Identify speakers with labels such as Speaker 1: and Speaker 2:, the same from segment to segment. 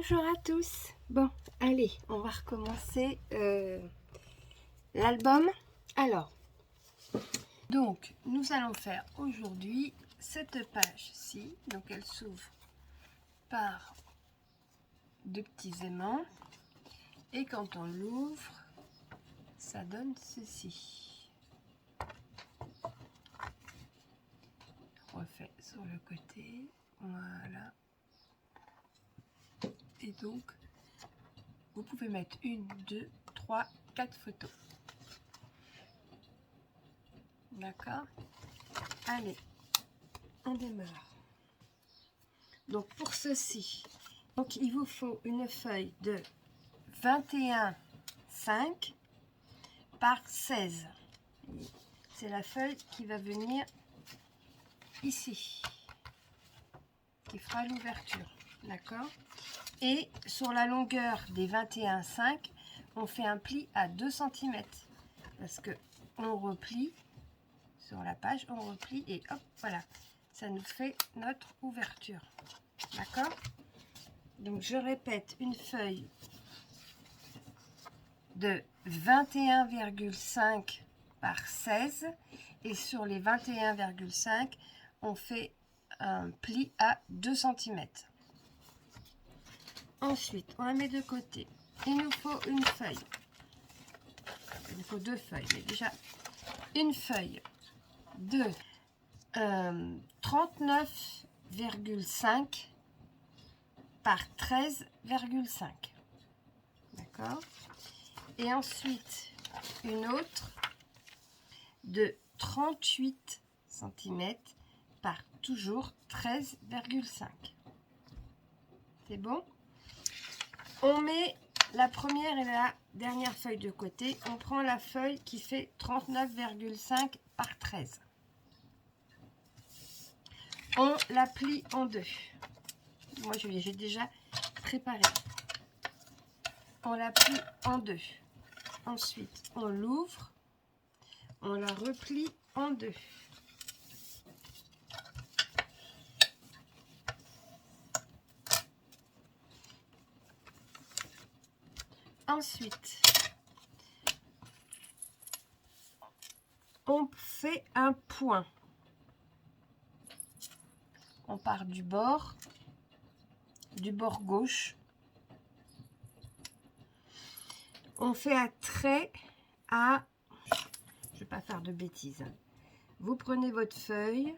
Speaker 1: Bonjour à tous. Bon, allez, on va recommencer l'album. Alors, donc, nous allons faire aujourd'hui cette page-ci. Donc, elle s'ouvre par deux petits aimants. Et quand on l'ouvre, ça donne ceci. On refait sur le côté. Voilà. Et donc, vous pouvez mettre 1, 2, 3, 4 photos. D'accord? Allez, on démarre. Donc, pour ceci, donc, il vous faut une feuille de 21,5 par 16. C'est la feuille qui va venir ici, qui fera l'ouverture. D'accord? Et sur la longueur des 21,5, on fait un pli à 2 cm. Parce que on replie sur la page, on replie et hop, voilà. Ça nous fait notre ouverture. D'accord? Donc, je répète, une feuille de 21,5 par 16. Et sur les 21,5, on fait un pli à 2 cm. Ensuite, on la met de côté. Il nous faut une feuille. Il nous faut deux feuilles, mais déjà une feuille de 39,5 par 13,5. D'accord? Et ensuite, une autre de 38 cm par toujours 13,5. C'est bon? On met la première et la dernière feuille de côté. On prend la feuille qui fait 39,5 par 13. On la plie en deux. Moi, j'ai déjà préparé. On la plie en deux. Ensuite, on l'ouvre. On la replie en deux. Ensuite, on fait un point. On part du bord gauche. On fait un trait à... Je ne vais pas faire de bêtises. Vous prenez votre feuille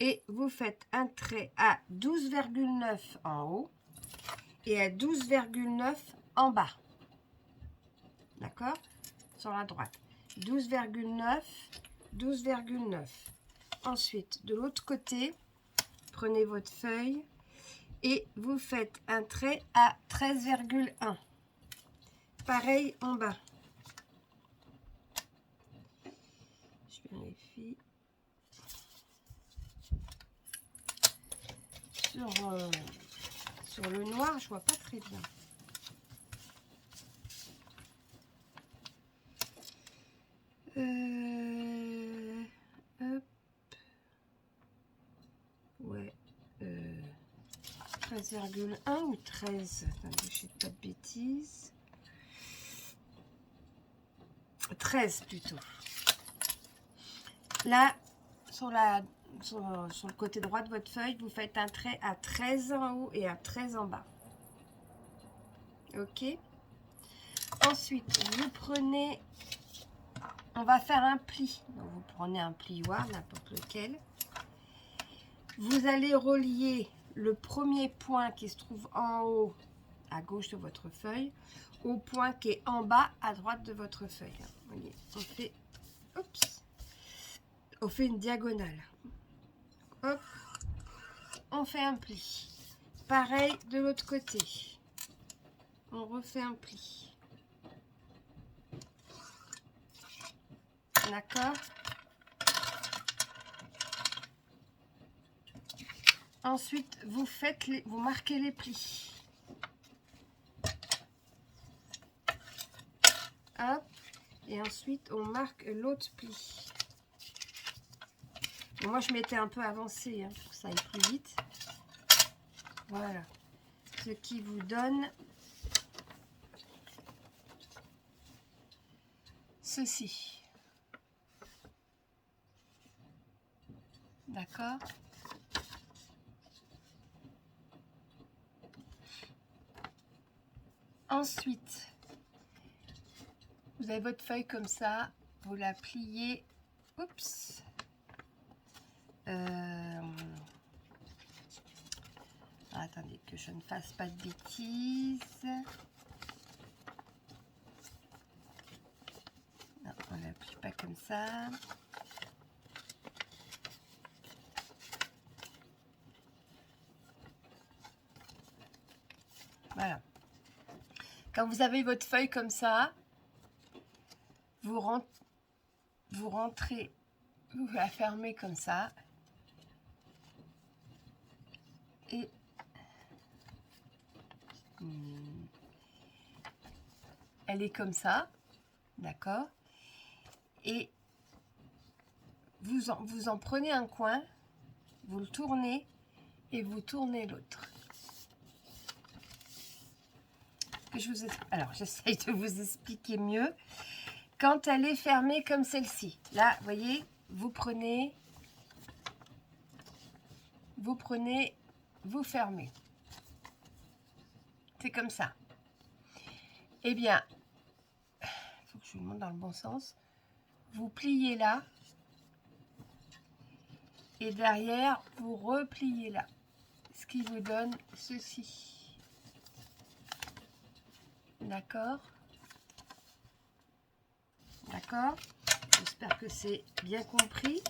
Speaker 1: et vous faites un trait à 12,9 en haut et à 12,9 en bas. D'accord? Sur la droite. 12,9, 12,9. Ensuite, de l'autre côté, prenez votre feuille et vous faites un trait à 13,1. Pareil en bas. Je vérifie. Sur le noir, je vois pas très bien. Hop. Ouais. 13,1 ou 13? Attendez, je ne fais pas de bêtises. 13 plutôt. Là, sur le côté droit de votre feuille, vous faites un trait à 13 en haut et à 13 en bas. Ok. Ensuite, vous prenez... On va faire un pli. Donc, vous prenez un plioir, n'importe lequel. Vous allez relier le premier point qui se trouve en haut, à gauche de votre feuille, au point qui est en bas, à droite de votre feuille. Vous voyez, on fait une diagonale. Hop, on fait un pli. Pareil de l'autre côté. On refait un pli. D'accord? Ensuite, vous marquez les plis. Hop. Et ensuite, on marque l'autre pli. Moi, je m'étais un peu avancée pour que ça aille plus vite. Voilà. Ce qui vous donne ceci. D'accord? Ensuite, vous avez votre feuille comme ça, vous la pliez. Oups. Attendez que je ne fasse pas de bêtises. Non, on ne la plie pas comme ça. Voilà. Quand vous avez votre feuille comme ça, vous rentrez, vous la fermez comme ça. Et elle est comme ça, d'accord? Et vous en prenez un coin, vous le tournez et vous tournez l'autre. Alors, j'essaye de vous expliquer mieux. Quand elle est fermée comme celle-ci, là, vous voyez, vous prenez, vous fermez. C'est comme ça. Eh bien, il faut que je le montre dans le bon sens. Vous pliez là. Et derrière, vous repliez là. Ce qui vous donne ceci. D'accord? D'accord? J'espère que c'est bien compris.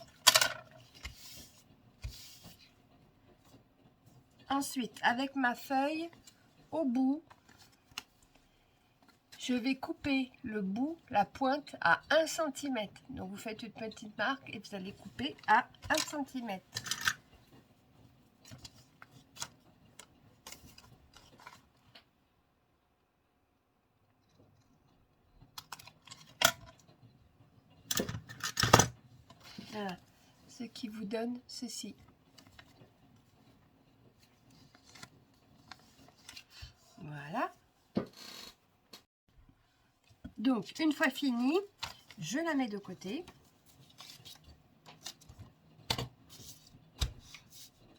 Speaker 1: Ensuite, avec ma feuille, au bout, je vais couper le bout, la pointe à 1 cm. Donc, vous faites une petite marque et vous allez couper à 1 cm. Voilà. Ce qui vous donne ceci. Voilà. Donc, une fois fini, je la mets de côté.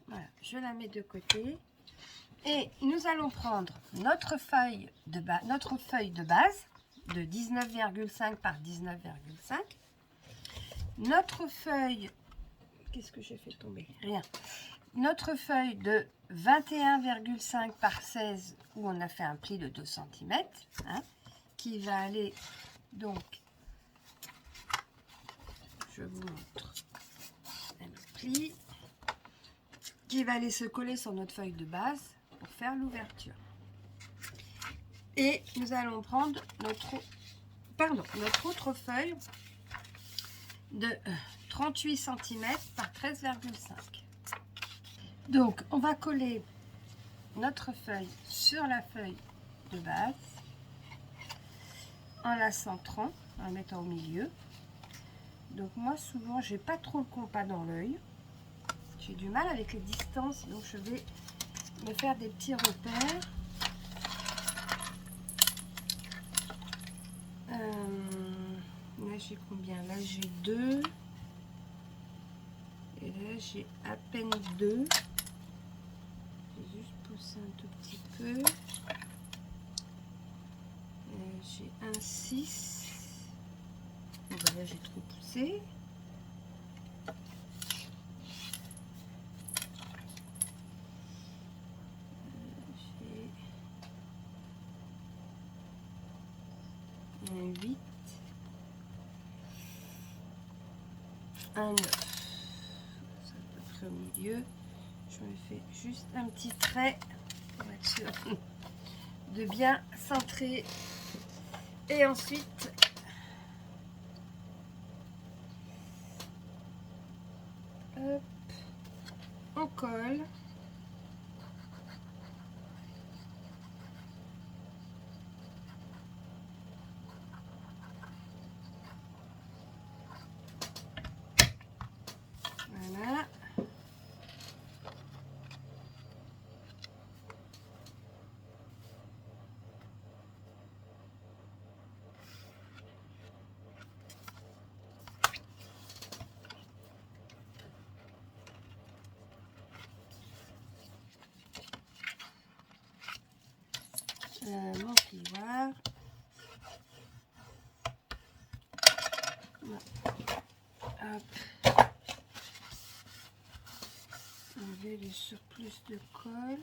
Speaker 1: Voilà, je la mets de côté. Et nous allons prendre notre feuille de base de 19,5 par 19,5. Notre feuille, qu'est-ce que j'ai fait tomber? Rien. Notre feuille de 21,5 par 16 où on a fait un pli de 2 cm, hein, qui va aller donc, je vous montre, un pli qui va aller se coller sur notre feuille de base pour faire l'ouverture. Et nous allons prendre notre autre feuille de 38 cm par 13,5. Donc, on va coller notre feuille sur la feuille de base en la centrant, en la mettant au milieu. Donc, moi, souvent, j'ai pas trop le compas dans l'œil. J'ai du mal avec les distances, donc je vais me faire des petits repères. Là, j'ai combien? Là, j'ai 2. Et là, j'ai à peine 2. J'ai juste poussé un tout petit peu. J'ai un 6. Bon, ben là, j'ai trop poussé. J'ai un 8. Un 9. C'est à peu près au milieu. Je me fais juste un petit trait pour être sûr de bien centrer. Et ensuite, hop, on colle. Voilà. Hop. Enlever le surplus de colle.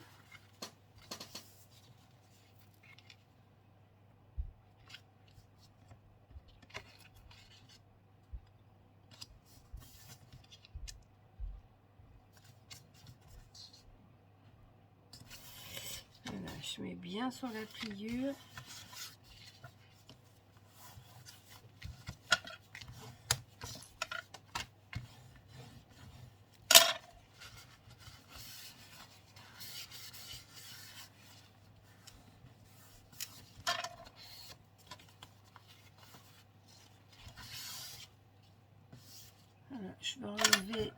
Speaker 1: Voilà, je mets bien sur la pliure. Voilà, je vais enlever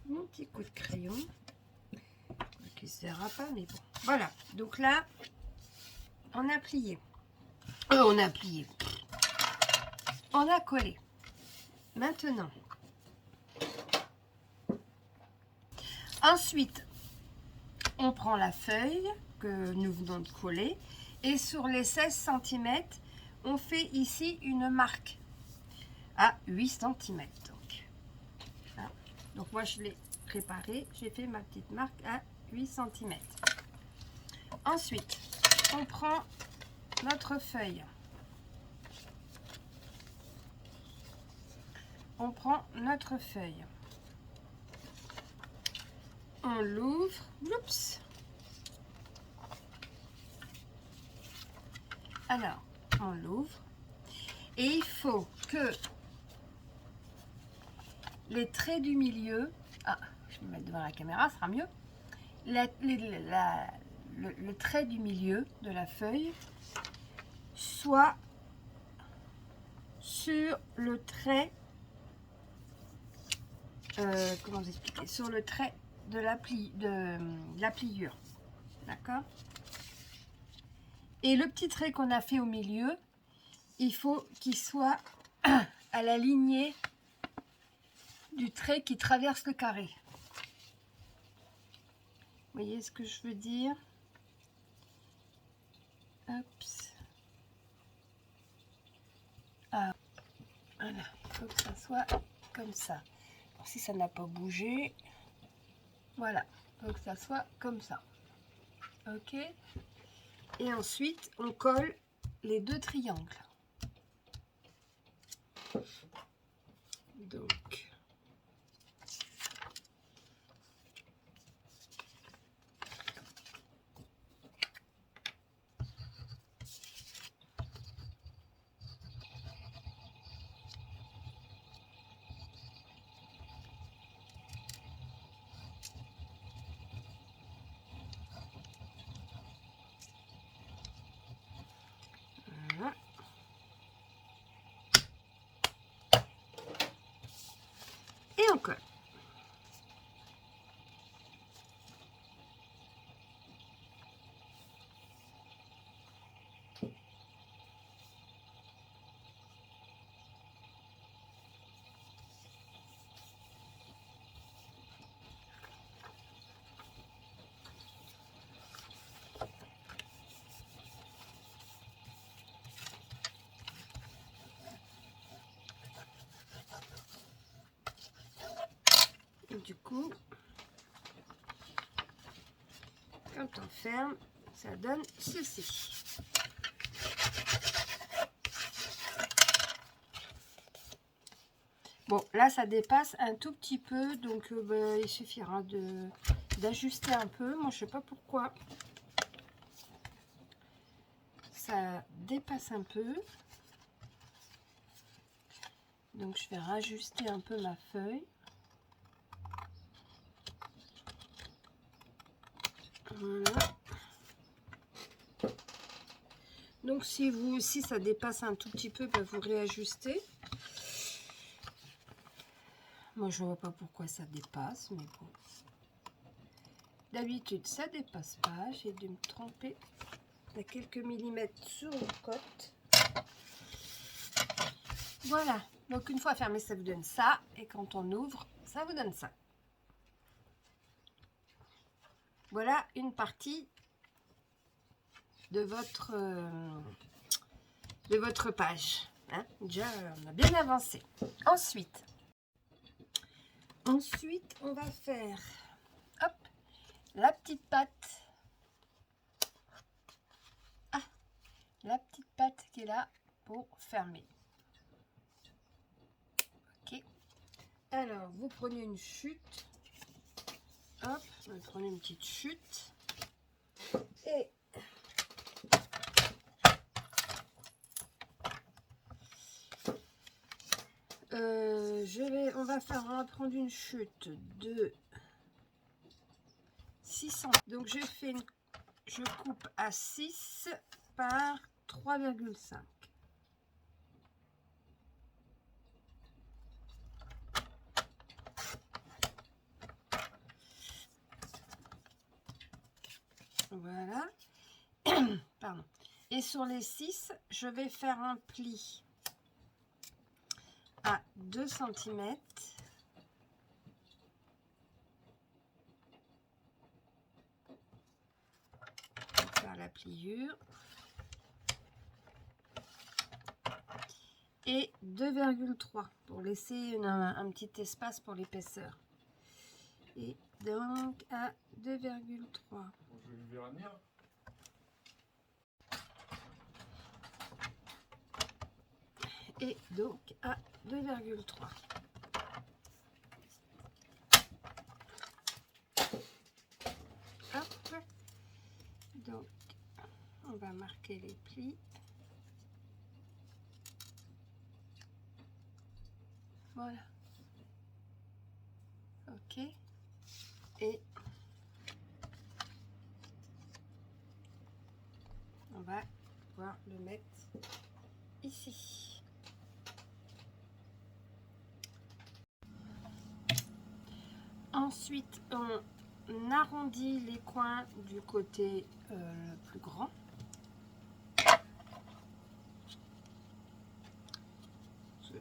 Speaker 1: mon petit coup de crayon qui ne se verra pas, mais bon. Voilà, donc là, on a plié. On a plié. On a collé. Maintenant, ensuite, on prend la feuille que nous venons de coller et sur les 16 cm, on fait ici une marque à 8 cm. Donc, voilà. Donc moi, je l'ai préparé. J'ai fait ma petite marque à 8 cm. Ensuite, on prend notre feuille. On prend notre feuille. On l'ouvre. Oups. Alors, on l'ouvre. Et il faut que les traits du milieu... Ah, je vais me mettre devant la caméra, ça sera mieux. Le trait du milieu de la feuille soit sur le trait... comment vous expliquer? Sur le trait de la pliure. D'accord? Et le petit trait qu'on a fait au milieu, il faut qu'il soit à la lignée du trait qui traverse le carré. Vous voyez ce que je veux dire? Oups. Ah, voilà, il faut que ça soit comme ça. Alors, si ça n'a pas bougé, voilà, il faut que ça soit comme ça. Ok? Et ensuite, on colle les deux triangles. Donc, voilà. Et on colle. Et du coup, quand on ferme, ça donne ceci. Bon, là, ça dépasse un tout petit peu, donc il suffira d'ajuster un peu. Moi, je sais pas pourquoi ça dépasse un peu. Donc, je vais rajuster un peu ma feuille. Voilà. Donc, si ça dépasse un tout petit peu, ben, vous réajustez. Moi, je vois pas pourquoi ça dépasse, mais bon. D'habitude, ça dépasse pas. J'ai dû me tromper à quelques millimètres sur une cote. Voilà. Donc, une fois fermé, ça vous donne ça. Et quand on ouvre, ça vous donne ça. Voilà une partie de votre page. Hein, déjà, on a bien avancé. Ensuite, on va faire hop, la petite patte. Ah, la petite patte qui est là pour fermer. Ok. Alors, vous prenez une chute. Hop, vous prenez une petite chute. Et on va prendre une chute de 600. Donc je coupe à 6 par 3,5. Voilà. Pardon. Et sur les 6, je vais faire un pli à 2 cm. Faire la pliure. Et 2,3 pour laisser un petit espace pour l'épaisseur. Et donc à 2,3.
Speaker 2: Je vais venir.
Speaker 1: Et donc à 2,3. Hop. Donc on va marquer les plis. Voilà. Ok. Et on va pouvoir le mettre ici. Ensuite, on arrondit les coins du côté le plus grand.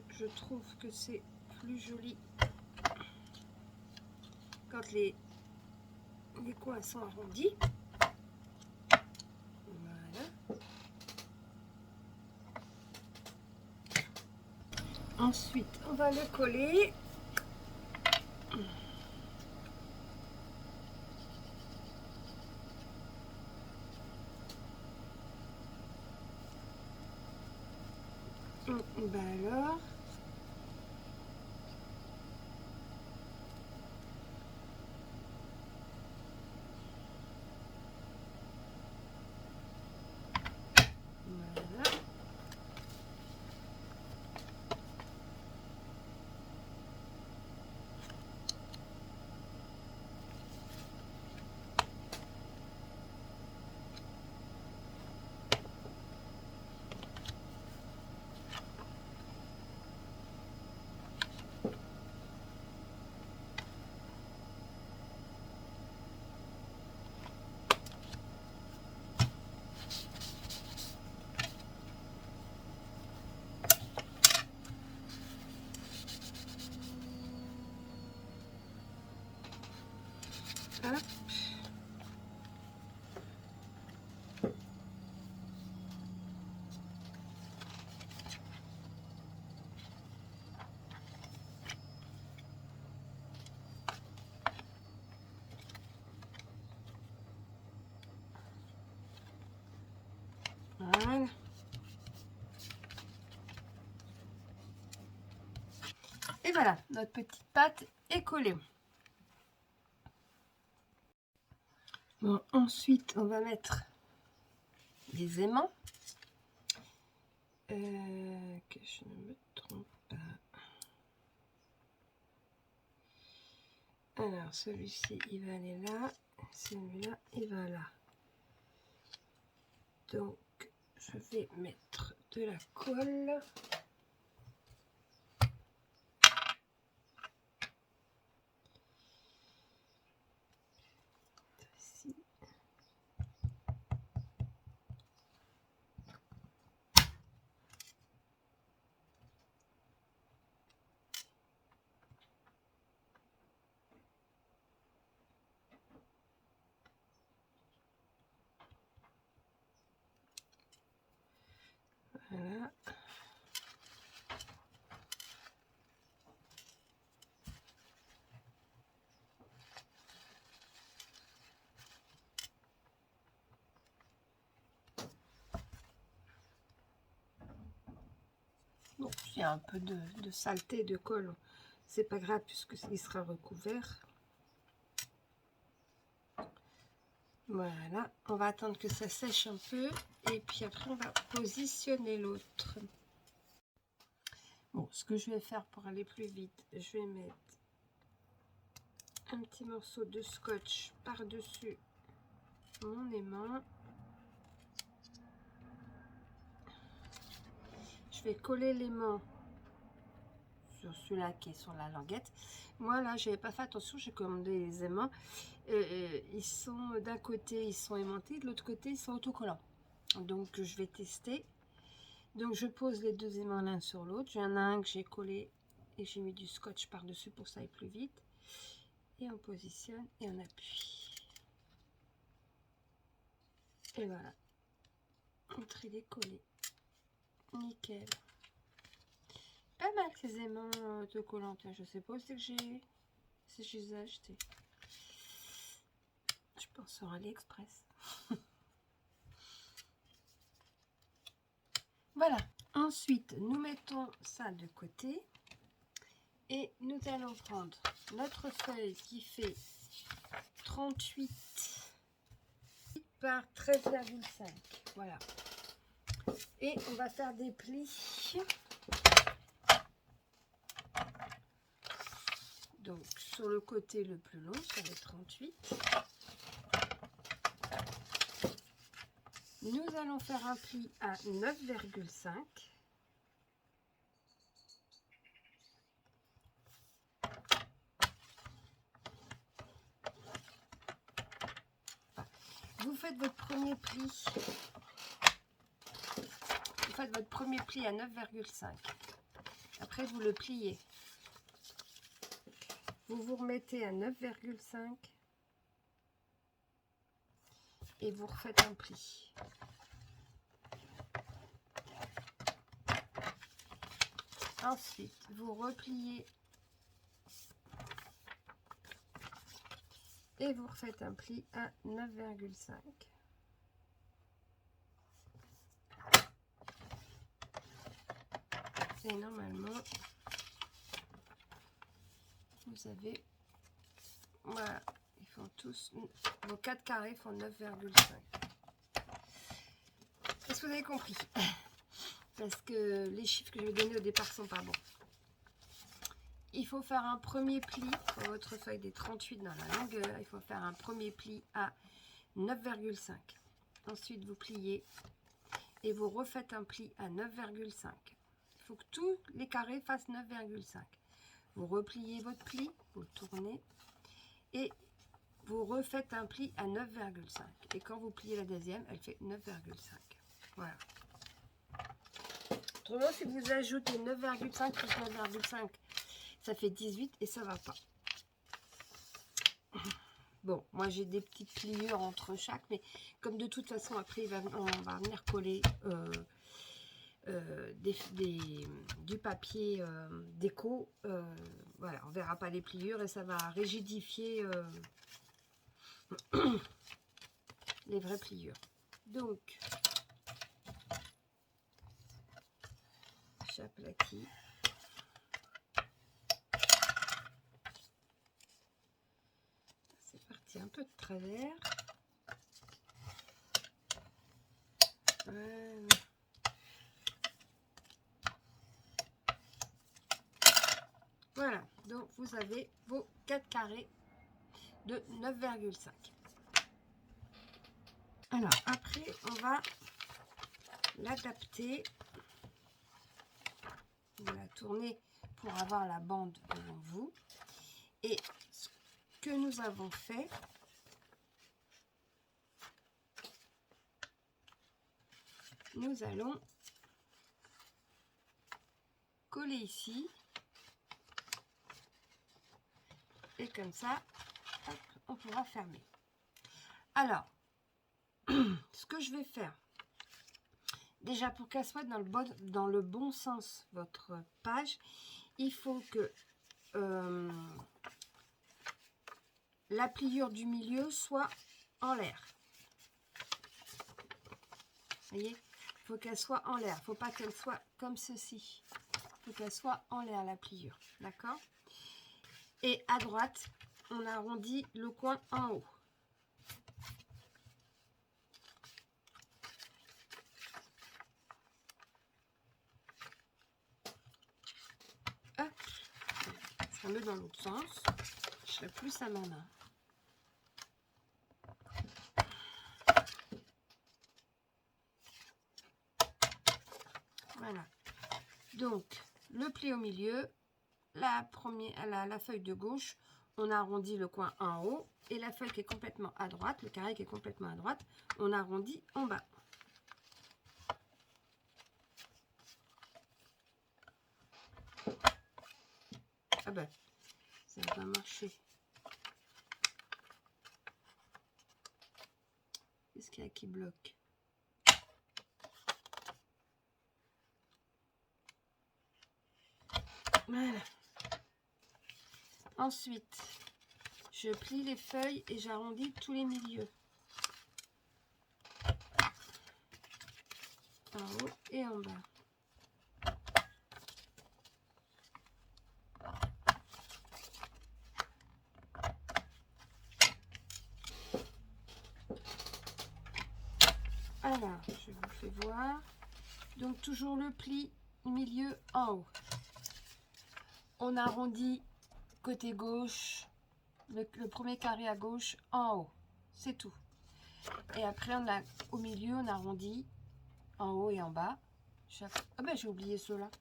Speaker 1: Je trouve que c'est plus joli quand les coins sont arrondis. Voilà. Ensuite, on va le coller. Ben alors. Voilà. Hop. Voilà. Et voilà, notre petite pâte est collée. Bon, ensuite, on va mettre des aimants. Que je ne me trompe pas. Alors, celui-ci, il va aller là. Celui-là, il va là. Donc, je vais mettre de la colle. Ici. il y a un peu de saleté, de colle. C'est pas grave puisqu'il sera recouvert. Voilà, on va attendre que ça sèche un peu et puis après on va positionner l'autre. Bon, ce que je vais faire pour aller plus vite, je vais mettre un petit morceau de scotch par-dessus mon aimant. Je vais coller l'aimant sur celui-là qui est sur la languette. Moi là, j'avais pas fait attention, j'ai commandé les aimants. Ils sont d'un côté, ils sont aimantés, de l'autre côté, ils sont autocollants. Donc je vais tester. Donc je pose les deux aimants l'un sur l'autre. Il y en a un que j'ai collé et j'ai mis du scotch par-dessus pour que ça aille plus vite. Et on positionne et on appuie. Et voilà. Notre il est collé. Nickel. Pas mal ces aimants autocollants. Je sais pas si je les ai achetés. Je pense sur AliExpress. Voilà. Ensuite, nous mettons ça de côté. Et nous allons prendre notre feuille qui fait 38 par 13,5. Voilà. Et on va faire des plis. Donc sur le côté le plus long, sur les 38. Nous allons faire un pli à 9,5. Vous faites votre premier pli. Vous faites votre premier pli à 9,5. Après, vous le pliez. Vous vous remettez à 9,5 et vous refaites un pli. Ensuite, vous repliez et vous refaites un pli à 9,5. Et normalement, vous avez, voilà, ils font tous, vos 4 carrés font 9,5. Est-ce que vous avez compris? Parce que les chiffres que je vais donner au départ sont pas bons. Il faut faire un premier pli pour votre feuille des 38 dans la longueur. Il faut faire un premier pli à 9,5. Ensuite, vous pliez et vous refaites un pli à 9,5. Il faut que tous les carrés fassent 9,5. Vous repliez votre pli, vous le tournez et vous refaites un pli à 9,5. Et quand vous pliez la deuxième, elle fait 9,5. Voilà. Autrement, si vous ajoutez 9,5 plus 9,5, ça fait 18 et ça va pas. Bon, moi j'ai des petites pliures entre chaque, mais comme de toute façon après on va venir coller du papier déco, voilà, on verra pas les pliures et ça va rigidifier les vraies pliures. Donc, j'aplatis. C'est parti un peu de travers. Voilà, donc vous avez vos 4 carrés de 9,5. Alors après, on va l'adapter. Vous la tournez pour avoir la bande devant vous. Et ce que nous avons fait, nous allons coller ici. Et comme ça, hop, on pourra fermer. Alors, ce que je vais faire, déjà pour qu'elle soit dans le bon sens, votre page, il faut que la pliure du milieu soit en l'air. Vous voyez, il faut qu'elle soit en l'air. Il ne faut pas qu'elle soit comme ceci. faut qu'elle soit en l'air, la pliure. D'accord? Et à droite, on arrondit le coin en haut. Hop. Ça sera mieux dans l'autre sens. Je serai plus à ma main. Voilà. Donc, le pli au milieu, la feuille de gauche, on arrondit le coin en haut. Et la feuille qui est complètement à droite, le carré qui est complètement à droite, on arrondit en bas. Ah ben, ça va pas marcher. Qu'est-ce qu'il y a qui bloque? Voilà. Ensuite, je plie les feuilles et j'arrondis tous les milieux. En haut et en bas. Alors, je vous fais voir. Donc, toujours le pli milieu en haut. On arrondit côté gauche, le premier carré à gauche en haut. C'est tout. Et après, on a au milieu, on arrondit en haut et en bas. Ah ben, j'ai oublié ceux-là.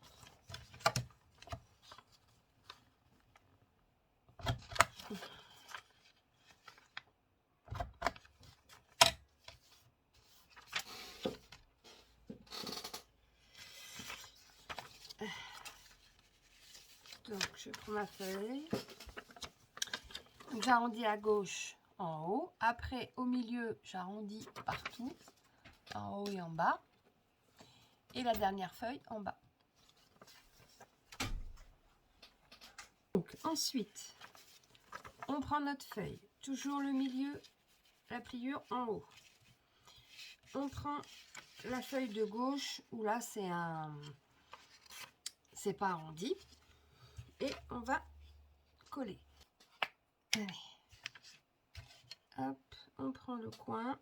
Speaker 1: Donc, je prends ma feuille. J'arrondis à gauche en haut. Après, au milieu, j'arrondis partout, en haut et en bas. Et la dernière feuille en bas. Donc, ensuite, on prend notre feuille. Toujours le milieu, la pliure en haut. On prend la feuille de gauche, où là, c'est pas arrondi. Et on va coller. Allez. Hop, on prend le coin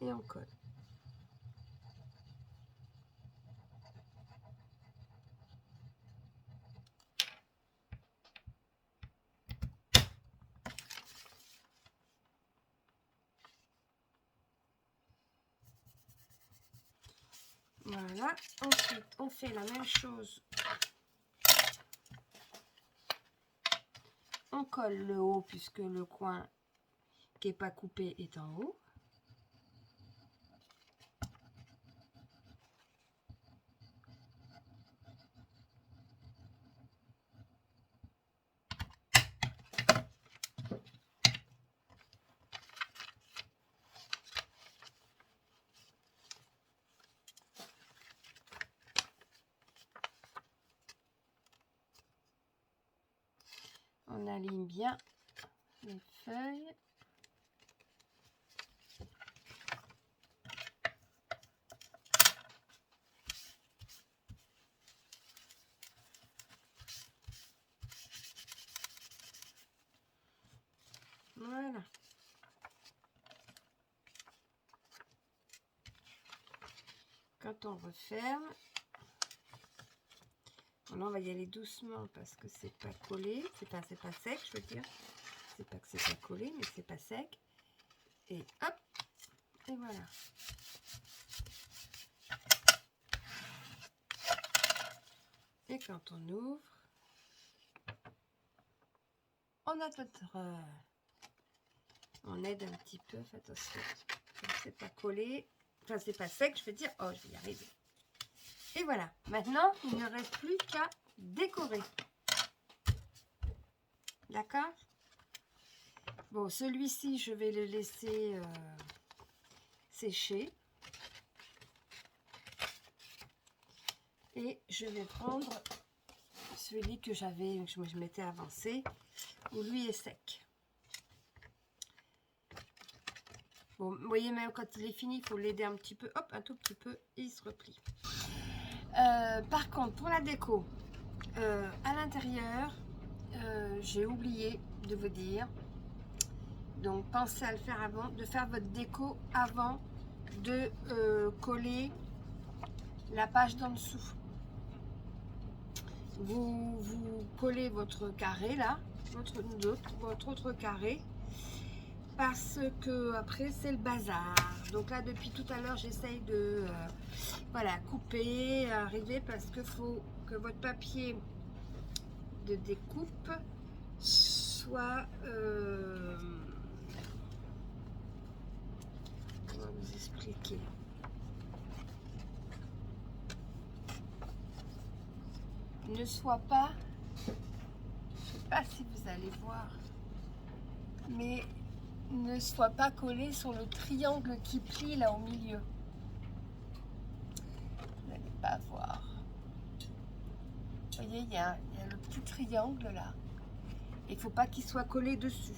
Speaker 1: et on colle. Voilà, ensuite on fait la même chose. On colle le haut puisque le coin qui n'est pas coupé est en haut. On aligne bien les feuilles. Voilà. Quand on referme, là on va y aller doucement parce que c'est pas collé, c'est pas sec, je veux dire. C'est pas que c'est pas collé, mais c'est pas sec. Et hop, et voilà. Et quand on ouvre, on a notre... on aide un petit peu, faites attention. C'est pas collé, enfin c'est pas sec, je veux dire. Oh, je vais y arriver. Et voilà, maintenant, il ne reste plus qu'à décorer. D'accord? Bon, celui-ci, je vais le laisser sécher. Et je vais prendre celui que je m'étais avancé, où lui est sec. Bon, vous voyez, même quand il est fini, il faut l'aider un petit peu. Hop, un tout petit peu, et il se replie. Par contre, pour la déco, à l'intérieur, j'ai oublié de vous dire, donc pensez à le faire avant, de faire votre déco avant de coller la page d'en dessous. Vous collez votre carré là, votre autre carré, parce que après c'est le bazar. Donc là depuis tout à l'heure j'essaye de voilà, couper, arriver, parce que faut que votre papier de découpe soit comment vous expliquer, ne soit pas, je sais pas si vous allez voir, mais ne soit pas collé sur le triangle qui plie là au milieu. Vous n'allez pas voir. Vous voyez, il y a le petit triangle là. Il ne faut pas qu'il soit collé dessus.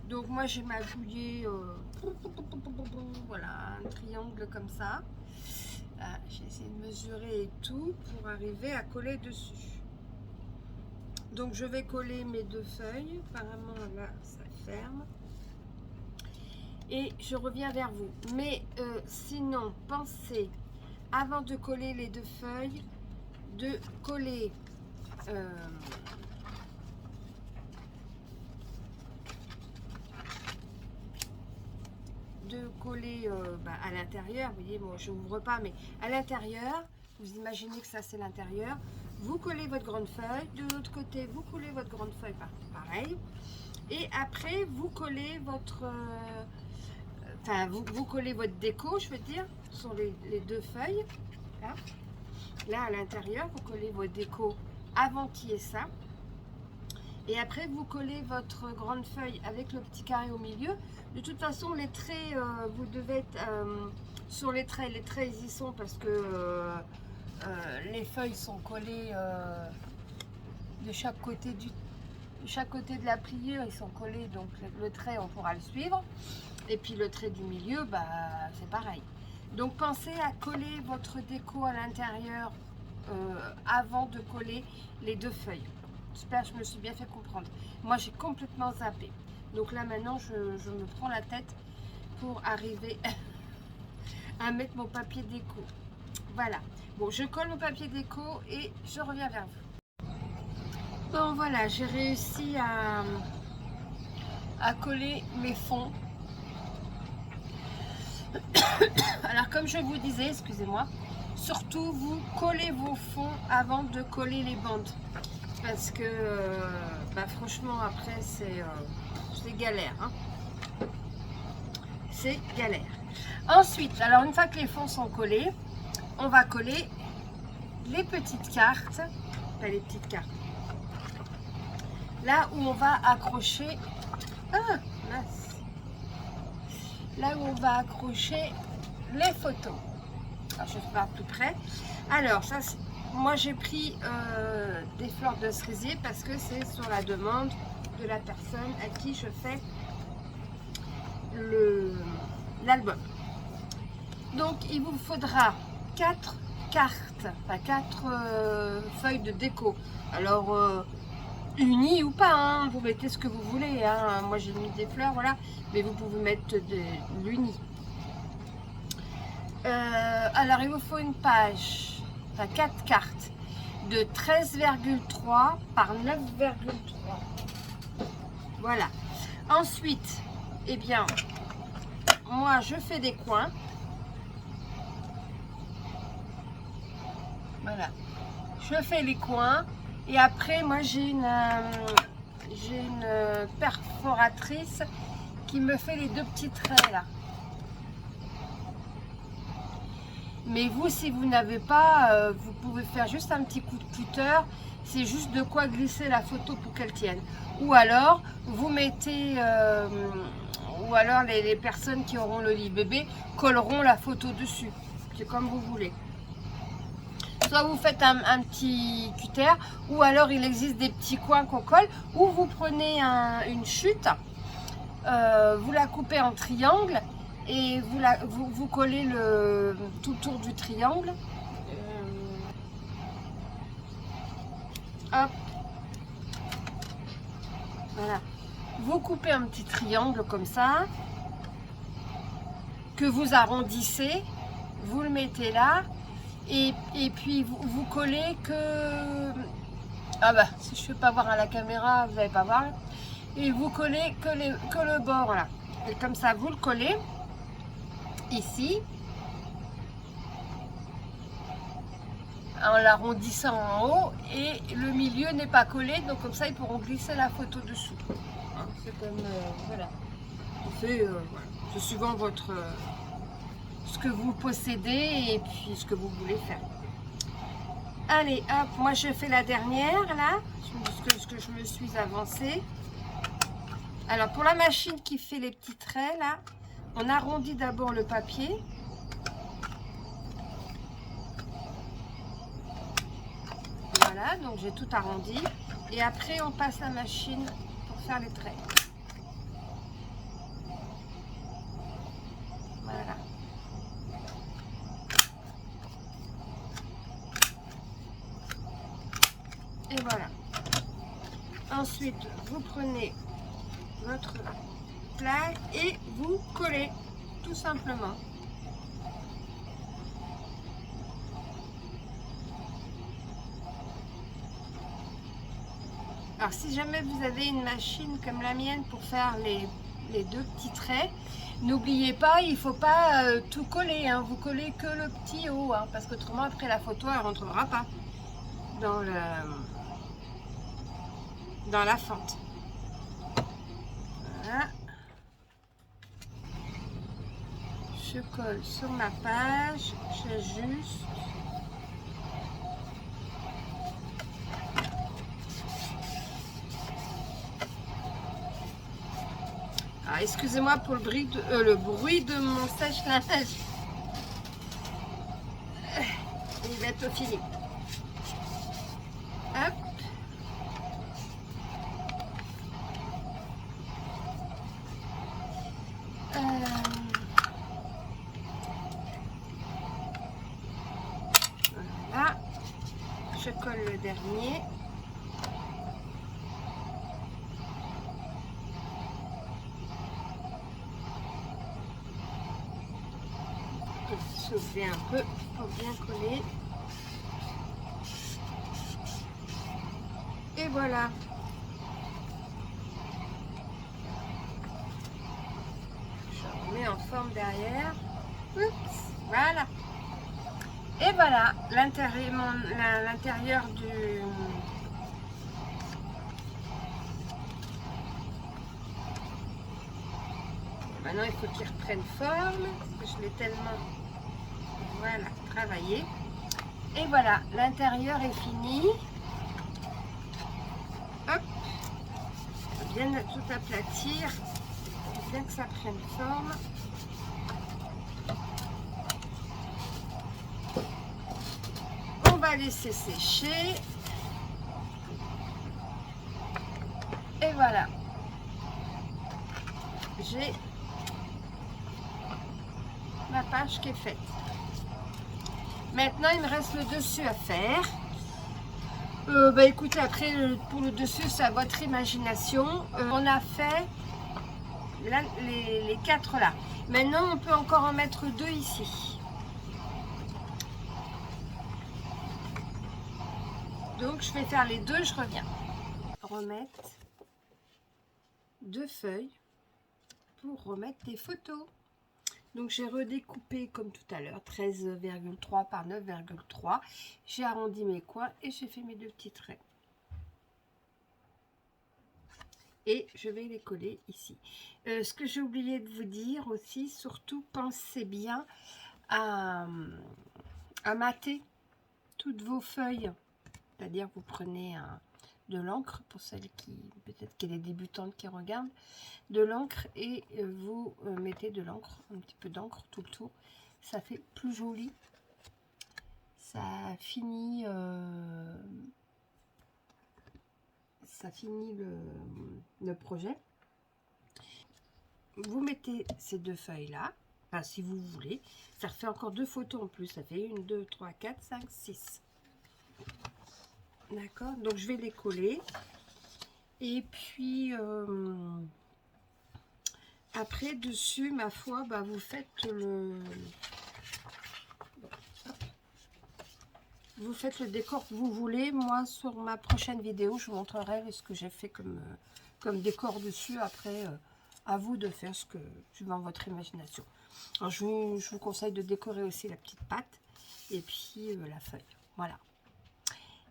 Speaker 1: Donc moi j'ai magouillé voilà, un triangle comme ça. J'ai essayé de mesurer et tout pour arriver à coller dessus. Donc je vais coller mes deux feuilles. Apparemment là ça ferme. Et je reviens vers vous. Mais sinon, pensez, avant de coller les deux feuilles, de coller à l'intérieur. Vous voyez, bon, je n'ouvre pas, mais à l'intérieur, vous imaginez que ça c'est l'intérieur. Vous collez votre grande feuille. De l'autre côté, vous collez votre grande feuille, pareil. Et après, vous collez votre... Enfin, vous collez votre déco, je veux dire, sur les deux feuilles. Là, à l'intérieur, vous collez votre déco avant qu'il y ait ça. Et après, vous collez votre grande feuille avec le petit carré au milieu. De toute façon, les traits, vous devez être sur les traits. Les traits, ils y sont parce que les feuilles sont collées de chaque côté de la pliure. Ils sont collés, donc le trait, on pourra le suivre. Et puis le trait du milieu, bah, c'est pareil. Donc pensez à coller votre déco à l'intérieur avant de coller les deux feuilles. J'espère que je me suis bien fait comprendre. Moi j'ai complètement zappé. Donc là maintenant je me prends la tête pour arriver à mettre mon papier déco. Voilà. Bon, je colle mon papier déco et je reviens vers vous. Bon voilà, j'ai réussi à coller mes fonds. Alors comme je vous disais, excusez-moi, surtout vous collez vos fonds avant de coller les bandes, parce que bah, franchement après c'est galère, hein. C'est galère. Ensuite, alors une fois que les fonds sont collés, on va coller les petites cartes, pas les petites cartes, là où on va accrocher, là où on va accrocher les photos. Alors je vais faire plus près. Alors ça, moi j'ai pris des fleurs de cerisier parce que c'est sur la demande de la personne à qui je fais l'album. Donc il vous faudra 4 cartes, enfin 4 feuilles de déco. Alors unies ou pas, hein, vous mettez ce que vous voulez, hein. Moi j'ai mis des fleurs, voilà, mais vous pouvez mettre de l'uni. Alors il vous faut une page, enfin 4 cartes de 13,3 par 9,3. Voilà. Ensuite, eh bien, moi je fais des coins. Voilà. Je fais les coins et après moi j'ai une perforatrice qui me fait les deux petits traits là. Mais vous, si vous n'avez pas, vous pouvez faire juste un petit coup de cutter. C'est juste de quoi glisser la photo pour qu'elle tienne. Ou alors, vous mettez, ou alors les personnes qui auront le lit bébé colleront la photo dessus. C'est comme vous voulez. Soit vous faites un petit cutter, ou alors il existe des petits coins qu'on colle, ou vous prenez une chute, vous la coupez en triangle, et vous collez tout autour du triangle. Hop. Voilà. Vous coupez un petit triangle comme ça, que vous arrondissez, vous le mettez là, et puis vous collez que... Ah bah, si je ne fais pas voir à la caméra, vous n'allez pas voir. Et vous collez que le bord là. Et comme ça, vous le collez ici, en l'arrondissant en haut, et le milieu n'est pas collé, donc comme ça, ils pourront glisser la photo dessous. Hein, c'est comme... voilà. C'est suivant votre... ce que vous possédez et puis ce que vous voulez faire. Allez, hop, moi je fais la dernière là, ce que je me suis avancée. Alors pour la machine qui fait les petits traits là, on arrondit d'abord le papier. Voilà, donc j'ai tout arrondi. Et après on passe la machine pour faire les traits. Voilà. Et voilà. Ensuite, vous prenez votre plaque et vous collez tout simplement. Alors si jamais vous avez une machine comme la mienne pour faire les deux petits traits, n'oubliez pas, il ne faut pas tout coller, hein. Vous collez que le petit haut, hein, parce qu'autrement après la photo elle ne rentrera pas dans la fente. Voilà. Je colle sur ma page, j'ajuste. Excusez-moi pour le bruit de mon sèche-linge. Il va être fini. Hop. Voilà. Je colle le dernier. Soulever un peu pour bien coller. Et voilà. Je remets en forme derrière. Oups, voilà. Et voilà l'intérieur du... Maintenant, il faut qu'il reprenne forme. Parce que je l'ai tellement... Voilà, travaillé. Et voilà, l'intérieur est fini. Hop. Bien tout aplatir. Bien que ça prenne forme. On va laisser sécher. Et voilà. J'ai ma page qui est faite. Maintenant, il me reste le dessus à faire. Bah écoutez, après, pour le dessus, c'est à votre imagination. On a fait les 4 là. Maintenant, on peut encore en mettre 2 ici. Donc, je vais faire les 2, je reviens. Remettre 2 feuilles pour remettre des photos. Donc j'ai redécoupé comme tout à l'heure 13,3 par 9,3. J'ai arrondi mes coins et j'ai fait mes 2 petits traits. Et je vais les coller ici. Ce que j'ai oublié de vous dire aussi, surtout pensez bien à mater toutes vos feuilles. C'est-à-dire vous prenez de l'encre, pour celles qui, peut-être qu'il y a des débutantes qui regardent, de l'encre et vous mettez de l'encre, un petit peu d'encre tout le tour. Ça fait plus joli. Ça finit le projet. Vous mettez ces 2 feuilles là, enfin, si vous voulez. Ça refait encore 2 photos en plus. Ça fait 1, 2, 3, 4, 5, 6. D'accord, donc je vais les coller. Et puis après dessus, ma foi, bah, vous faites le décor que vous voulez. Moi, sur ma prochaine vidéo, je vous montrerai ce que j'ai fait comme décor dessus. Après, à vous de faire ce que suivant votre imagination. Alors, je vous conseille de décorer aussi la petite pâte et puis la feuille. Voilà.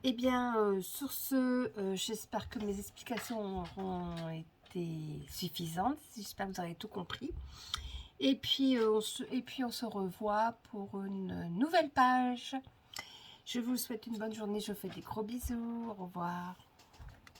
Speaker 1: Et bien, sur ce, j'espère que mes explications auront été suffisantes. J'espère que vous aurez tout compris. Et puis, on se revoit pour une nouvelle page. Je vous souhaite une bonne journée. Je vous fais des gros bisous. Au revoir.